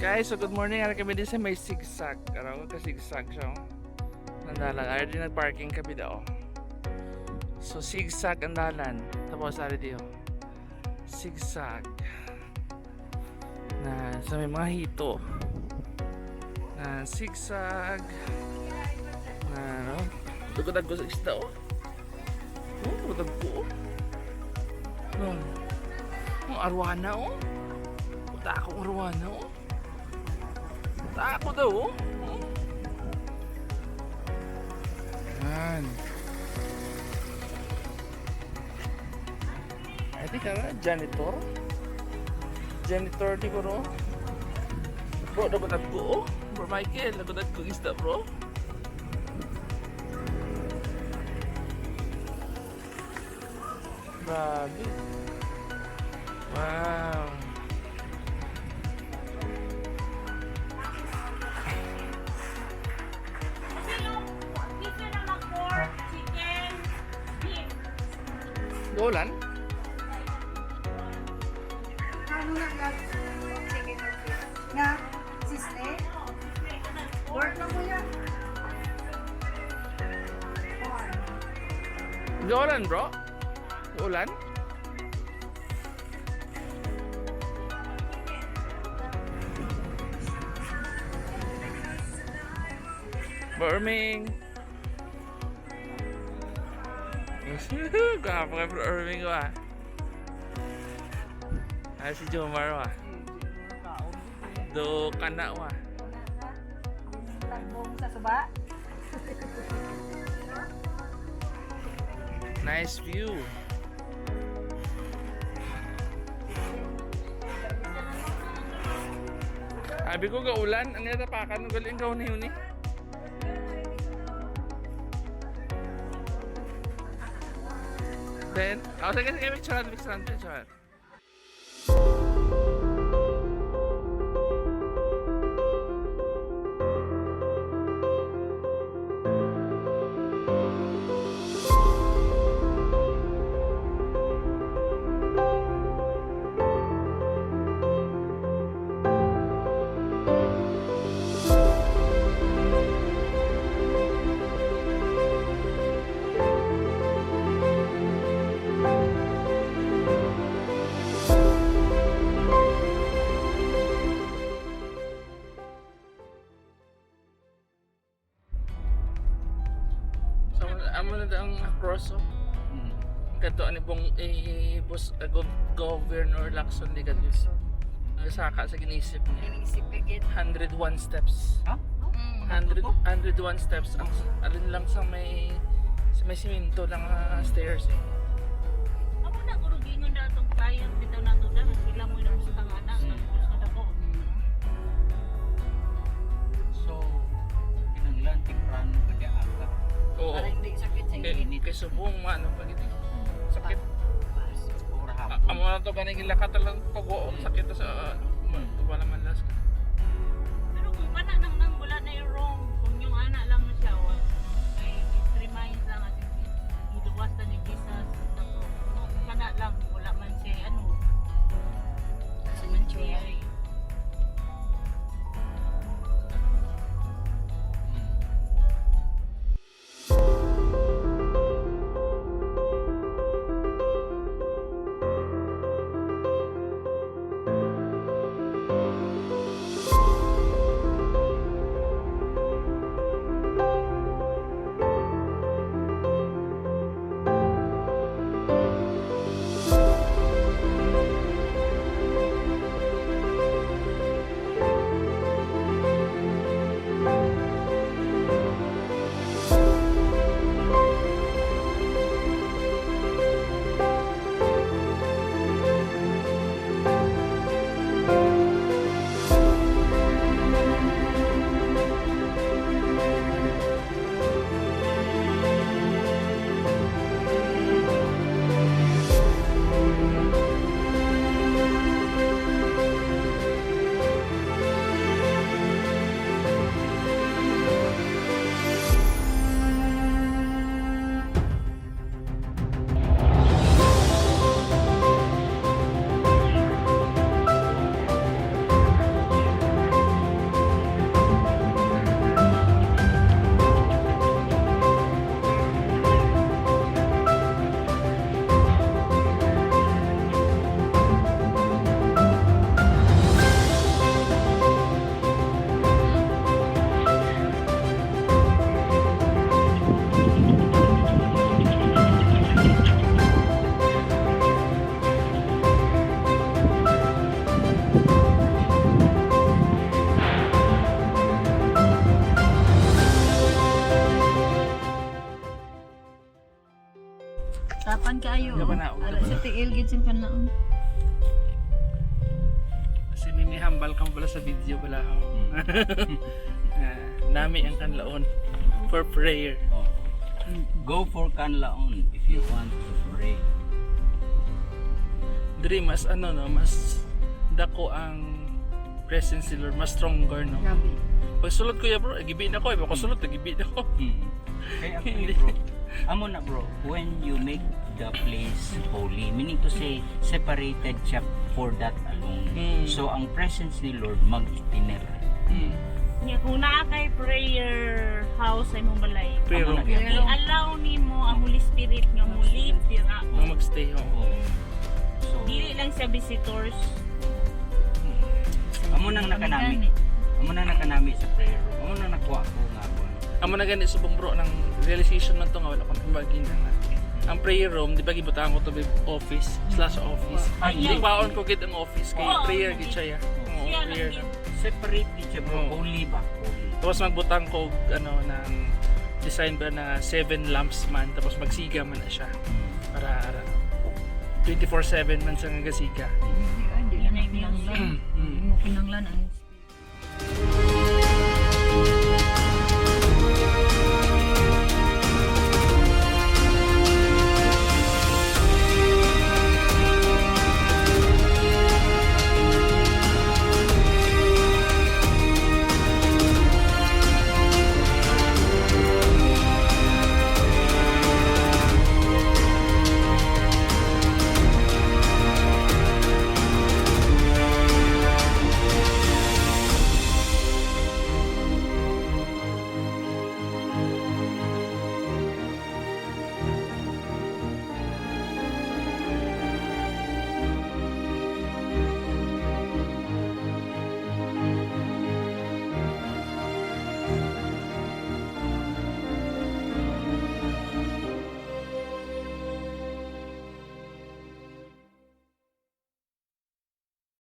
Guys, so good morning. Ara kami din sa may zigzag. Araw ka zigzag siya. Nandalan. Ara din nag-parking kami daw. So zigzag ang dalan. Tapos ara diyo. Zigzag. Na sa may mga hito. Na zigzag. Na no. Tugod ko sa isda oh. Oh, tugod ko. No. Oh, arwana oh. Puta akong arwana oh. Ako daw oh. Yan. I think janitor. Janitor di ko no. Bro, dapat ako oh. Bro Michael, dapat ako isda bro. Grabe. Wow. Dolan? Ano na lang? Chicken or fish? Na? Sisne? Work lang mo yan. Dolan bro? Dolan? Burming! Gwapo kay Bro Irving ko ah. Ay si Jomar ah. Do kana ah. Tagbong sa suba. Nice view. Abi ko gaulan, ang natapakan ng galing gaw ni yun eh. Then, sige, picture. Amo na ang cross oh. Kadto ani pong boss governor Lacson di kadto. Ang saka sa ginisip niya. Inisip agad. 101 steps. Ha? 101 steps ang alin lang sa may simento lang stairs eh. Ako na guro gingon na itong client dito na ito na sila mo na sa tangana sa dako. So, kinanglan timprano pa di aga. Oo. Para hindi sakit sa init. Kay subong ano pa gid. Sakit. Ora hapon. Amo na to ganing lakat lang tugo sakit sa wala man las. Pero kung pana nang wala na yung wrong, kung yung anak lang na siya, ay it reminds lang at iluwas na ni Jesus. Kung pana lang, wala man siya ano. Kasi manchura. sa Kanlaon. Kasi ninihambal ka mo pala sa video pala ako. Nami ang Kanlaon for prayer. Oh. Go for Kanlaon if you want to pray. Diri mas ano no, mas dako ang presence ni Lord, mas stronger no. Grabe. Pag sulod ko ya bro, gibi na ko, iba ko sulod, gibi na ko. Kaya actually bro, amo na bro, when you make the place holy, meaning to say separated siya for that alone. So ang presence ni Lord mag-itiner. Nya kung naa kay prayer house ay mong balay. Pero Amo na gyud. I-allow nimo ang Holy Spirit nga mo live dira. nang magstay ho. So Dili lang siya visitors. amo nang nakanami. Amo nang nakanami sa prayer room. Amo nang nakuha ko nga ako. Amo na gani subong bro ng realization man to nga wala kong pambagin na. Ang prayer room, di ba gibutaan ko to be office /office. Ay, Di baon ko gid ang office kay Oo, prayer gid siya ya. Oo, Siya lang prayer din. lang. Separate di siya bro, Oo. holy ba? Holy. Tapos magbutang ko ano ng design ba na 7 lamps man tapos magsiga man na siya para 24/7 man sa nga gasiga. Hindi Yan ay music. mo kinanglan ang